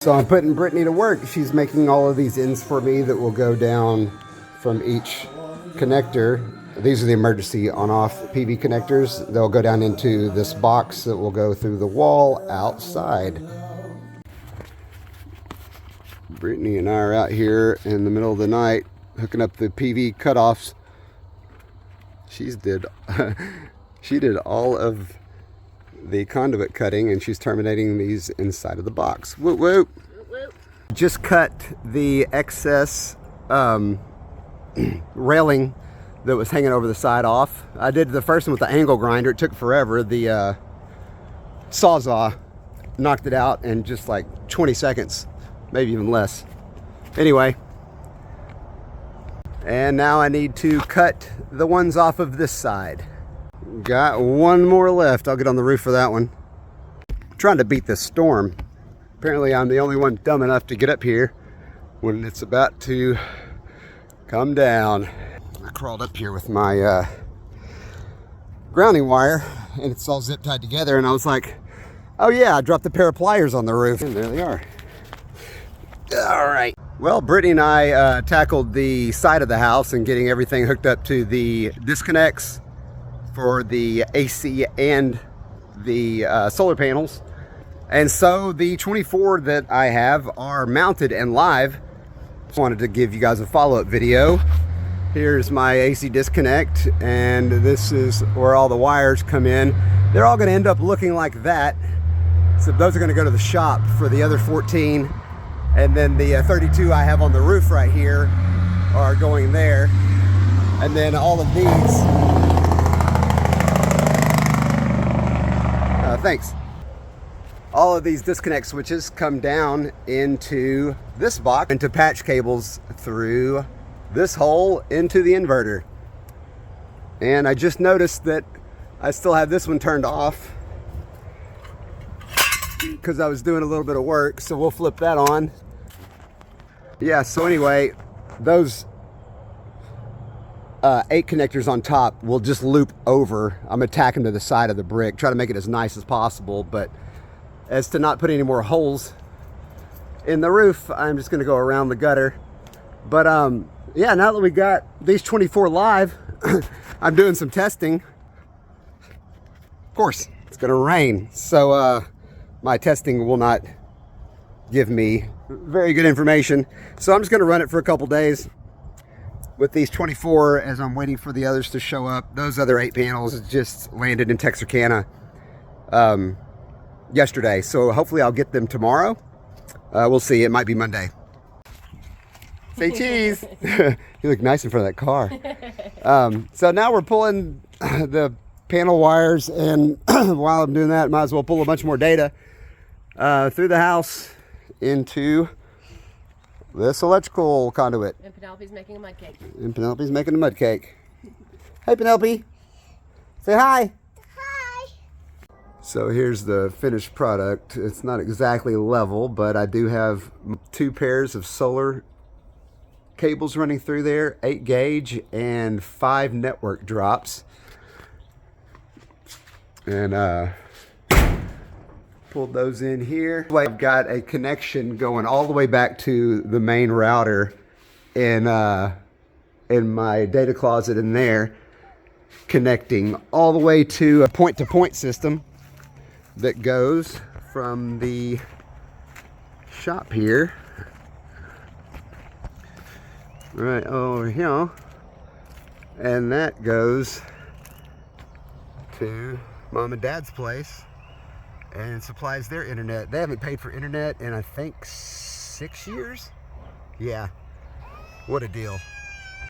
So I'm putting Brittany to work. She's making all of these ends for me that will go down from each connector. These are the emergency on-off PV connectors. They'll go down into this box that will go through the wall outside. Brittany and I are out here in the middle of the night hooking up the PV cutoffs. She did all of the conduit cutting, and she's terminating these inside of the box. Whoop whoop. Just cut the excess railing that was hanging over the side off. I did the first one with the angle grinder. It took forever. The Sawzall knocked it out in just like 20 seconds, maybe even less. Anyway, and now I need to cut the ones off of this side. Got one more left. I'll get on the roof for that one. I'm trying to beat this storm. Apparently I'm the only one dumb enough to get up here when it's about to come down. I crawled up here with my grounding wire, and it's all zip tied together, and I was like, oh yeah, I dropped a pair of pliers on the roof, and there they are. All right. Well, Brittany and I tackled the side of the house and getting everything hooked up to the disconnects for the AC and the solar panels. And so the 24 that I have are mounted and live. Just wanted to give you guys a follow-up video. Here's my AC disconnect, and this is where all the wires come in. They're all gonna end up looking like that. So those are gonna go to the shop for the other 14. And then the 32 I have on the roof right here are going there. And then all of these, thanks. All of these disconnect switches come down into this box, into patch cables through this hole into the inverter. And I just noticed that I still have this one turned off because I was doing a little bit of work, so we'll flip that on. Yeah, so anyway, those 8 connectors on top will just loop over. I'm attacking to the side of the brick, try to make it as nice as possible, but as to not put any more holes in the roof, I'm just gonna go around the gutter. But yeah, now that we got these 24 live, I'm doing some testing. Of course, it's gonna rain, so my testing will not give me very good information. So I'm just gonna run it for a couple days with these 24 as I'm waiting for the others to show up. Those other 8 panels just landed in Texarkana yesterday, so hopefully I'll get them tomorrow. We'll see, it might be Monday. Say cheese. You look nice in front of that car. So now we're pulling the panel wires, and while I'm doing that, might as well pull a bunch more data through the house into this electrical conduit. And Penelope's making a mud cake. And Penelope's making a mud cake. Hey Penelope, say hi. Hi. So here's the finished product. It's not exactly level, but I do have 2 pairs of solar cables running through there, 8 gauge and 5 network drops. And pulled those in here. I've got a connection going all the way back to the main router in my data closet in there, connecting all the way to a point-to-point system that goes from the shop here right over here, and that goes to Mom and Dad's place and supplies their internet. They haven't paid for internet in I think 6 years. Yeah, what a deal.